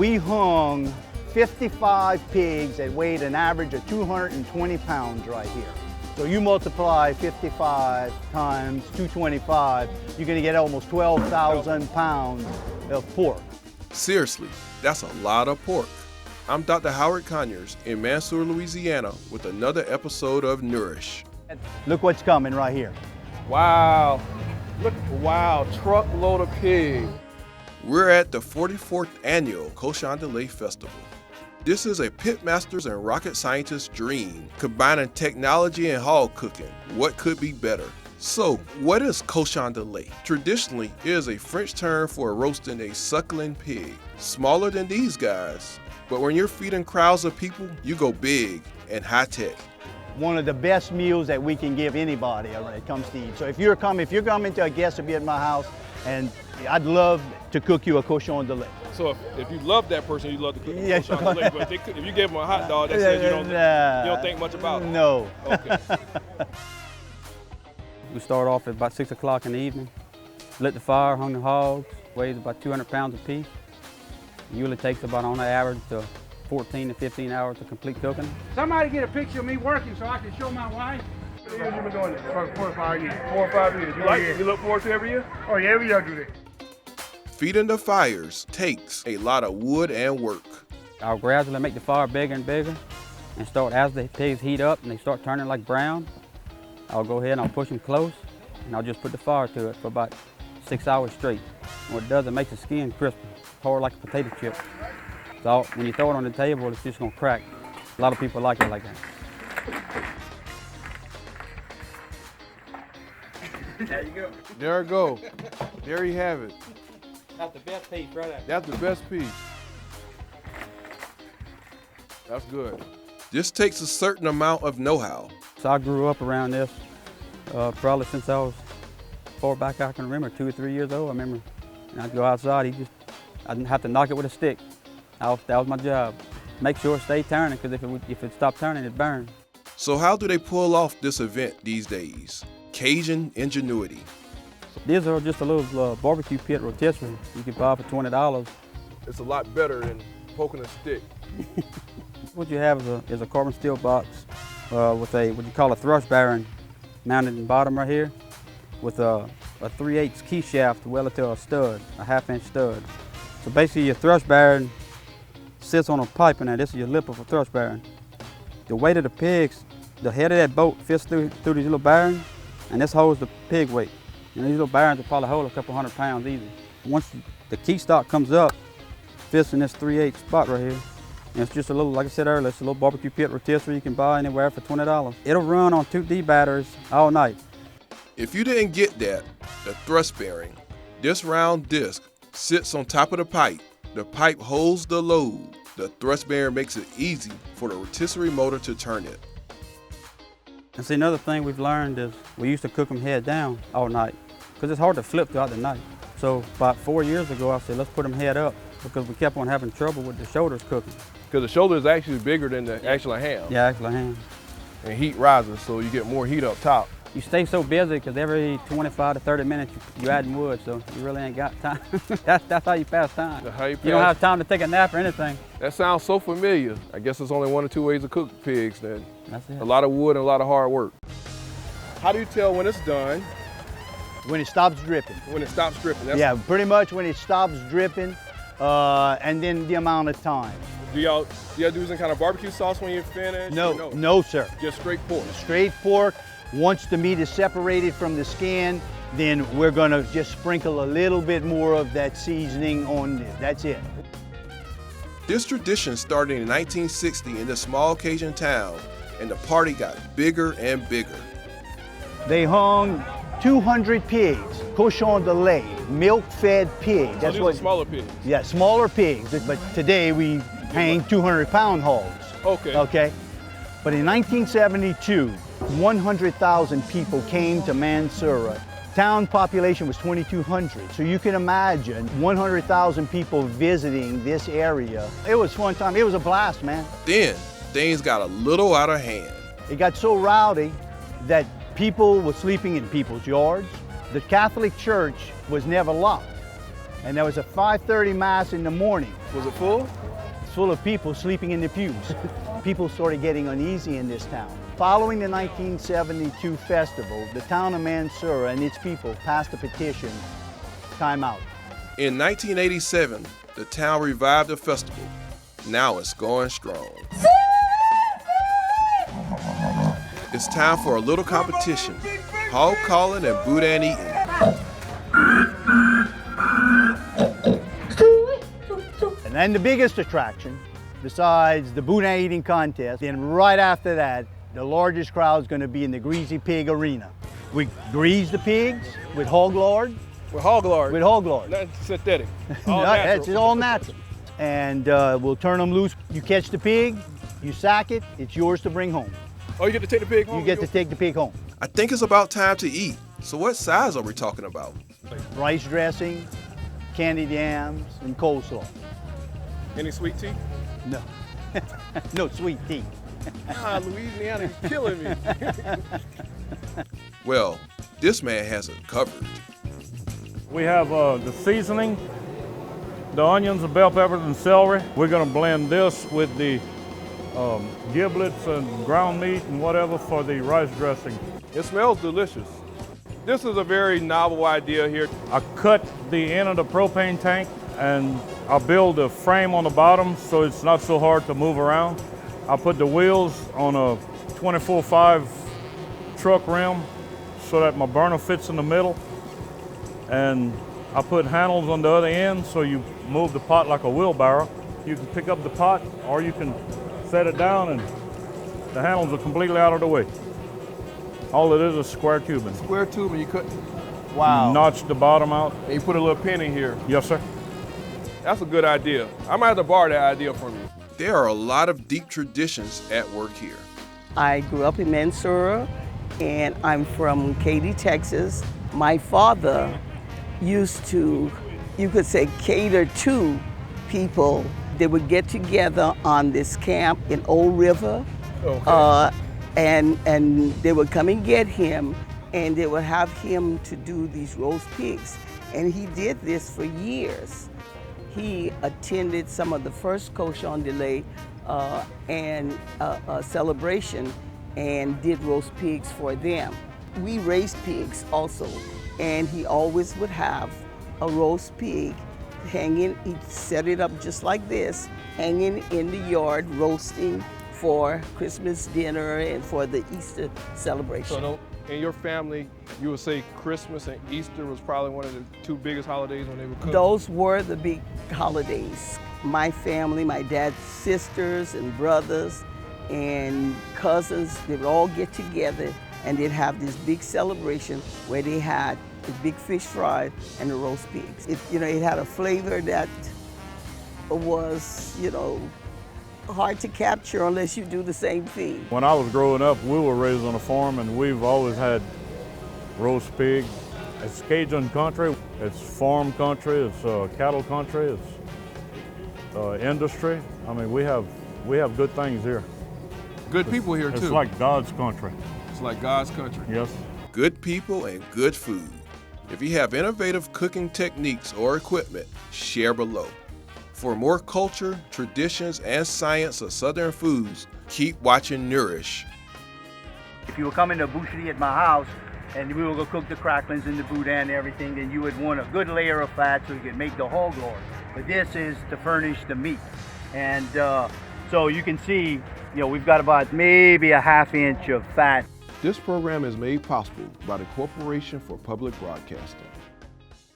We hung 55 pigs that weighed an average of 220 pounds right here. So you multiply 55 times 225, you're gonna get almost 12,000 pounds of pork. Seriously, that's a lot of pork. I'm Dr. Howard Conyers in Mansour, Louisiana with another episode of Nourish. Look what's coming right here. Wow, look, wow, truckload of pig. We're at the 44th annual Cochon de Lait Festival. This is a pitmaster's and rocket scientist's dream, combining technology and hog cooking. What could be better? So, what is Cochon de Lait? Traditionally, it is a French term for roasting a suckling pig, smaller than these guys. But when you're feeding crowds of people, you go big and high tech. One of the best meals that we can give anybody when it comes to eat. So if you're coming to a guest to be at my house, and I'd love to cook you a Cochon de Lait. So if you love that person, you love to cook Yeah. Cochon de Lait. But if you give them a hot dog, that says you don't think much about it. No. Okay. We start off at about 6 o'clock in the evening, lit the fire, hung the hogs, weighs about 200 pounds apiece. Usually takes about on average to 14 to 15 hours to complete cooking. Somebody get a picture of me working so I can show my wife. How many years you been doing this? For 4 or 5 years. 4 or 5 years. You look forward to every year? Oh yeah, every year I do that. Feeding the fires takes a lot of wood and work. I'll gradually make the fire bigger and bigger and start, as the pigs heat up and they start turning like brown, I'll go ahead and I'll push them close and I'll just put the fire to it for about 6 hours straight. And what it does, it makes the skin crispy, hard like a potato chip. So when you throw it on the table, it's just gonna crack. A lot of people like it like that. There you go. There you go. There you have it. That's the best piece right there. That's the best piece. That's good. This takes a certain amount of know-how. So I grew up around this probably since I was far back I can remember, 2 or 3 years old. I remember I'd go outside, I didn't have to knock it with a stick. That was my job. Make sure it stayed turning, because if it stopped turning, it burned. So how do they pull off this event these days? Cajun ingenuity. These are just a little barbecue pit rotisserie you can buy for $20. It's a lot better than poking a stick. What you have is a carbon steel box with what you call a thrust bearing mounted in the bottom right here with a 3/8 key shaft welded to a stud, a 1/2-inch stud. So basically your thrust bearing sits on a pipe in there. This is your lip of a thrust bearing. The weight of the pigs, the head of that boat fits through these little bearings, and this holds the pig weight. And these little bearings will probably hold a couple 100 pounds easy. Once the key stock comes up, fits in this 3/8 spot right here. And it's just a little, like I said earlier, it's a little barbecue pit rotisserie you can buy anywhere for $20. It'll run on 2D batteries all night. If you didn't get that, the thrust bearing, this round disc sits on top of the pipe. The pipe holds the load. The thrust bearing makes it easy for the rotisserie motor to turn it. And see, another thing we've learned is we used to cook them head down all night because it's hard to flip throughout the night. So about 4 years ago, I said, let's put them head up because we kept on having trouble with the shoulders cooking. Because the shoulder is actually bigger than the actual ham. Yeah, actually, hand. And heat rises, so you get more heat up top. You stay so busy because every 25 to 30 minutes you adding wood, so you really ain't got time. that's how you pass time. You don't have time to take a nap or anything. That sounds so familiar. I guess there's only 1 or 2 ways to cook pigs then. That's it. A lot of wood and a lot of hard work. How do you tell when it's done? When it stops dripping. When it stops dripping? Yeah, pretty much when it stops dripping, and then the amount of time. Do y'all do some kind of barbecue sauce when you're finished? No, sir. Just straight pork? Straight pork. Once the meat is separated from the skin, then we're gonna just sprinkle a little bit more of that seasoning on this. That's it. This tradition started in 1960 in this small Cajun town, and the party got bigger and bigger. They hung 200 pigs, Cochon de Lait, milk-fed pigs. That's what smaller pigs. Yeah, smaller pigs. But today we hang 200-pound hogs. Okay. Okay. But in 1972, 100,000 people came to Mansour. Town population was 2,200. So you can imagine 100,000 people visiting this area. It was a fun time. It was a blast, man. Then things got a little out of hand. It got so rowdy that people were sleeping in people's yards. The Catholic Church was never locked. And there was a 5:30 mass in the morning. Was it full? Full of people sleeping in the pews. People started getting uneasy in this town. Following the 1972 festival, the town of Mansura and its people passed a petition, time out. In 1987, the town revived the festival. Now it's going strong. It's time for a little competition. Hog calling and boudin eating. And then the biggest attraction, besides the boudin eating contest, then right after that, the largest crowd is going to be in the Greasy Pig Arena. We grease the pigs with hog lard. With hog lard. With hog lard. Not synthetic. All No, natural. it's all natural. And we'll turn them loose. You catch the pig, you sack it, it's yours to bring home. Oh, you get to take the pig home? You get to take the pig home. I think it's about time to eat. So what size are we talking about? Rice dressing, candied yams, and coleslaw. Any sweet tea? No, no sweet tea. Ah, Louisiana, you're killing me. Well, this man has it covered. We have the seasoning, the onions, the bell peppers, and celery. We're gonna blend this with the giblets and ground meat and whatever for the rice dressing. It smells delicious. This is a very novel idea here. I cut the end of the propane tank and I build a frame on the bottom so it's not so hard to move around. I put the wheels on a 24/5 truck rim so that my burner fits in the middle. And I put handles on the other end so you move the pot like a wheelbarrow. You can pick up the pot or you can set it down and the handles are completely out of the way. All it is square tubing. Square tube and you cut, Wow. Notch the bottom out. and you put a little pin in here. Yes, sir. That's a good idea. I might have to borrow that idea from you. There are a lot of deep traditions at work here. I grew up in Mansura, and I'm from Katy, Texas. My father used to, you could say, cater to people. They would get together on this camp in Old River, Okay. and they would come and get him, and they would have him to do these roast pigs. And he did this for years. He attended some of the first Cochon de Lait and celebration and did roast pigs for them. We raised pigs also, and he always would have a roast pig hanging. He'd set it up just like this, hanging in the yard, roasting for Christmas dinner and for the Easter celebration. So in your family, you would say Christmas and Easter was probably one of the two biggest holidays when they were cooking? Those were the big holidays. My family, my dad's sisters and brothers and cousins, they would all get together and they'd have this big celebration where they had the big fish fry and the roast pigs. It had a flavor that was, hard to capture unless you do the same thing. When I was growing up, we were raised on a farm and we've always had roast pig. It's Cajun country, it's farm country, it's cattle country, it's industry. I mean, we have good things here. Good people here, too. It's like God's country. It's like God's country. Yes. Good people and good food. If you have innovative cooking techniques or equipment, share below. For more culture, traditions, and science of Southern foods, keep watching Nourish. If you were coming to a boucherie at my house and we were going to cook the cracklings and the boudin and everything, then you would want a good layer of fat so you could make the hog lard. But this is to furnish the meat. And so you can see, we've got about maybe a ½ inch of fat. This program is made possible by the Corporation for Public Broadcasting.